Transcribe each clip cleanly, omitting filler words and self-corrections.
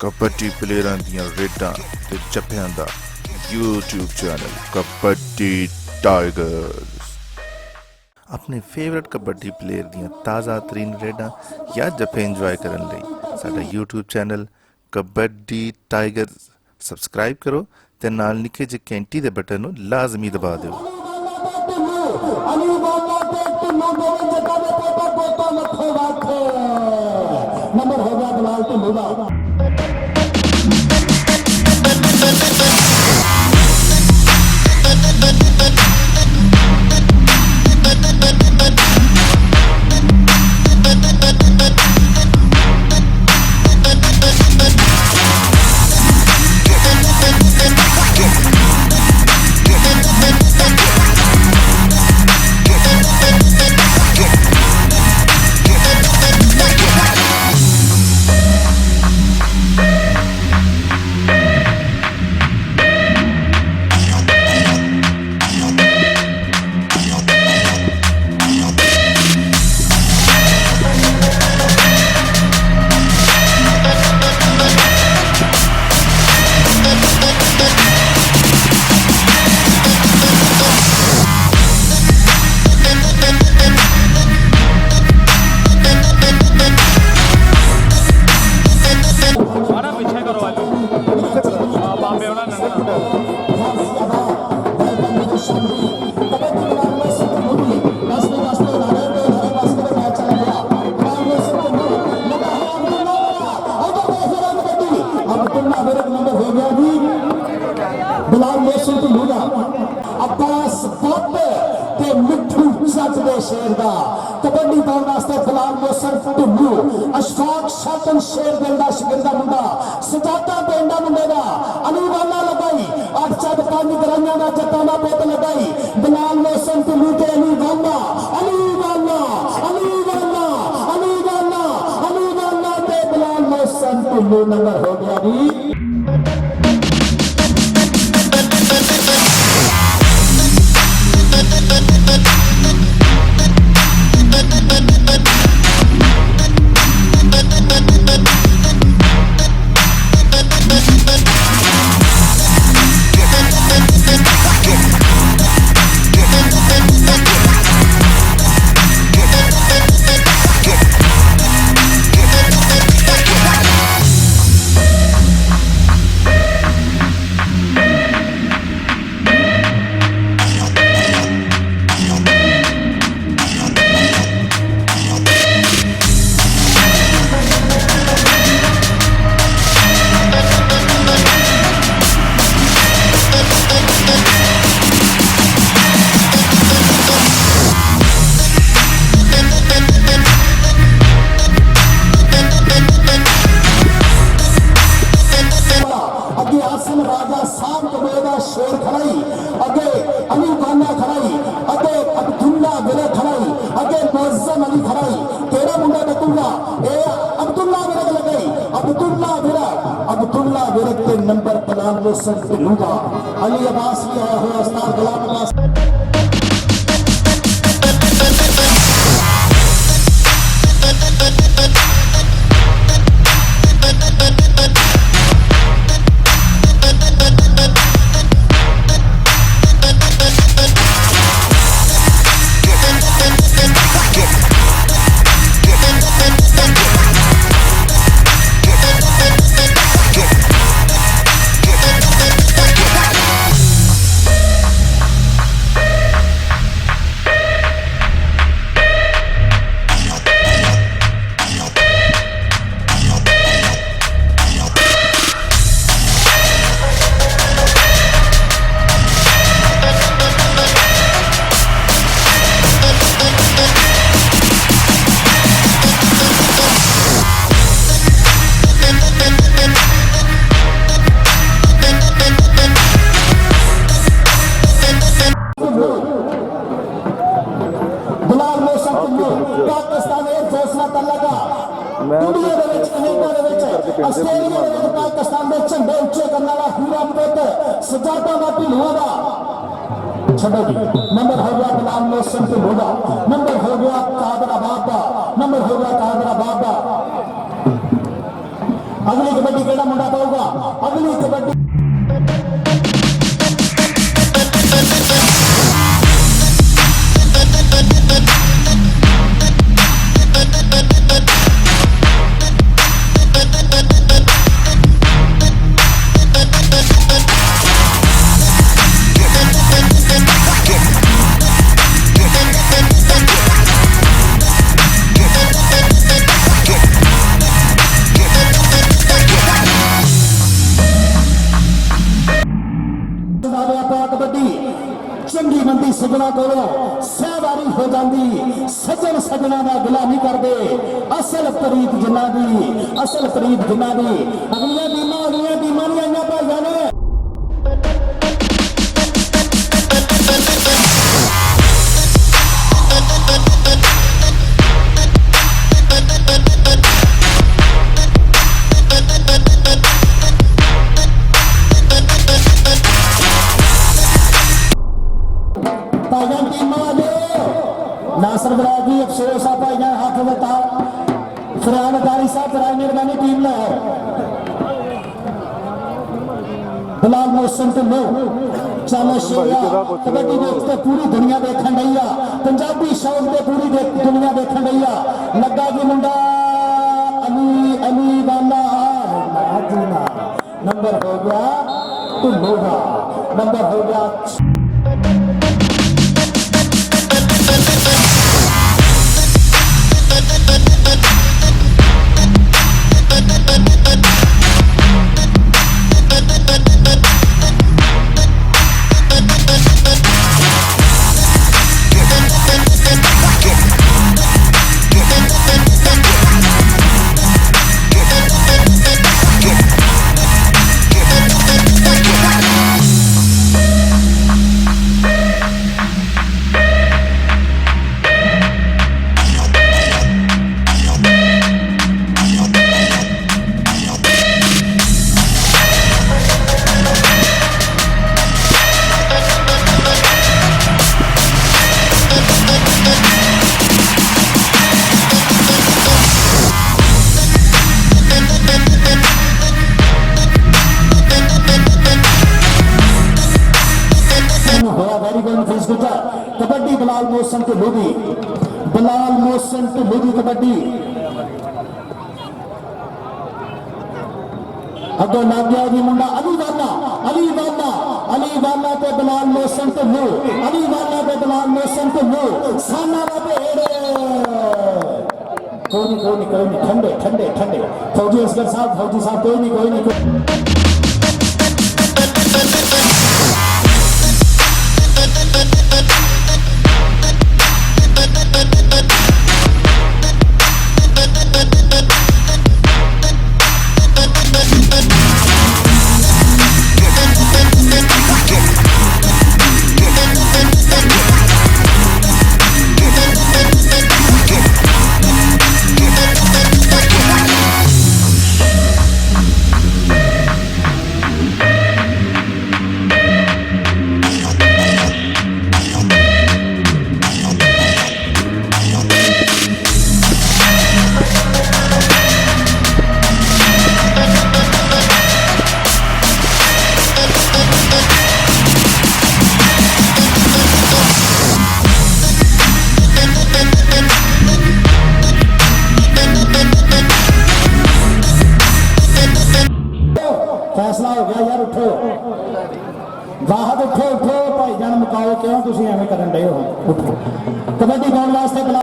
कबड्डी प्लेयरां दियां रेडां ते जप्फियां दा यूट्यूब चैनल कबड्डी टाइगर्स। अपने फेवरेट कबड्डी प्लेयर दियां ताज़ा तरीन रेडां या जप्फे इंजॉय करन लई साडा YouTube channel kabaddi tigers subscribe करो ते नाल निक्के जे घंटी दे बटन नूं लाजमी दबा दिओ। नंबर हो गया बिलाल तो होगा बिलाल मोहसिन ढिलों अब्बास बट ते मिठू जट दे शेर दा कबड्डी पाउण वास्ते बिलाल मोहसिन ढिलों अशफाक शातन शेर देंदा शिगिरदा मुंडा सजादा पेंडा मुंडे दा अली वाला लगाई 8 चट 5 गराइयां दा जट्टां दा पुत लगाई बिलाल मोहसिन ढिलों ते अली वाला अली वाला अली वाला अली वाला अली वाला ते बिलाल मोहसिन ढिलों नंबर हो गया जी। शेर खड़ाई अगे अली बाना खड़ाई अगे अब्दुल्ला वेरे खड़ाई अगे मोहसिन अली खड़ाई तेरा मुंडा बतूला ए अब्दुल्ला वेरे लगाई अब्दुल्ला वेरे के नंबर बिलाल मोहसिन ढिलों का अली अब्बास भी आया हुआ उस्ताद गुलाम अब्बास पाकिस्तान के झंडे उच्चे करने वाला हीरा पुत सजादा का ढिलों का छो जी नंबर हो गया बिलाल मोहसिन ढिलों का नंबर हो गया कादराबाद का नंबर हो गया कादराबाद का अगली कबड्डी केड़ा मुंडा पाऊगा अगली कबड्डी चंगी मंदी सजना को सहवारी हो जाती सजन सजना का गिला नहीं करते असल प्रीत जिन्ना दी असल प्रीत जिन्ना दी अगलियां टीमां नहीं आईयां भाइयां ने सरबराह जी अफसोस आ भाइयां हाथ बता फरहान अदारी साहब राजनीति टीम ला बिलाल मोहसिन ढिल्लो चल शेरा कबड्डी देखते पूरी दुनिया देखन रही आ पंजाबी शौक से पूरी दुनिया देखन रही आ लगा जी मुंडा अली अली वाला नंबर हो गया ढिल्लो का नंबर हो गया कबड्डी बिलाल मोहसिन ढिल्लो दी बिलाल मोहसिन ढिल्लो दी कबड्डी अगो लग गया जी मुंडा अली वाला ते बिलाल मोहसिन ढिल्लो अली वाला ते बिलाल मोहसिन ढिल्लो साना दा भेड़ कोई नहीं ठंडे फौजी असगर साहब कोई नहीं फैसला हो गया यार उठो वाहद उठो भाई जान मुकाओ क्यों तुम एवं कर रहे हो उठो कबड्डी पाने वास्ते बुला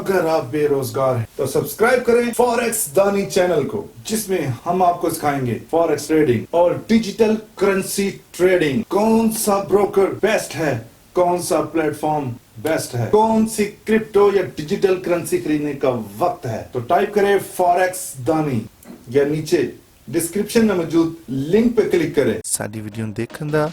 अगर आप बेरोजगार हैं तो सब्सक्राइब करें फॉरेक्स दानी चैनल को, जिसमें हम आपको सिखाएंगे फॉरेक्स ट्रेडिंग और डिजिटल करेंसी ट्रेडिंग। कौन सा ब्रोकर बेस्ट है, कौन सा प्लेटफॉर्म बेस्ट है, कौन सी क्रिप्टो या डिजिटल करेंसी खरीदने का वक्त है। तो टाइप करें फॉरेक्स दानी या नीचे डिस्क्रिप्शन में मौजूद लिंक पे क्लिक करें। ਸਾਡੀ ਵੀਡੀਓ ਨੂੰ ਦੇਖਣ ਦਾ,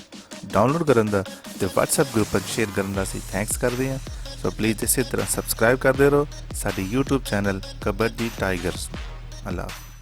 ਡਾਊਨਲੋਡ ਕਰਨ ਦਾ ਤੇ WhatsApp ਗਰੁੱਪ ਵਿੱਚ ਸ਼ੇਅਰ ਕਰਨ ਦਾ ਅਸੀਂ ਥੈਂਕਸ ਕਰਦੇ ਹਾਂ। ਸੋ ਪਲੀਜ਼ ਇਸੇ ਤਰ੍ਹਾਂ ਸਬਸਕ੍ਰਾਈਬ ਕਰਦੇ ਰਹੋ ਸਾਡੇ YouTube ਚੈਨਲ ਕਬੱਡੀ ਟਾਈਗਰਸ। ਅੱਲਾ ਹਾਫਿਜ਼।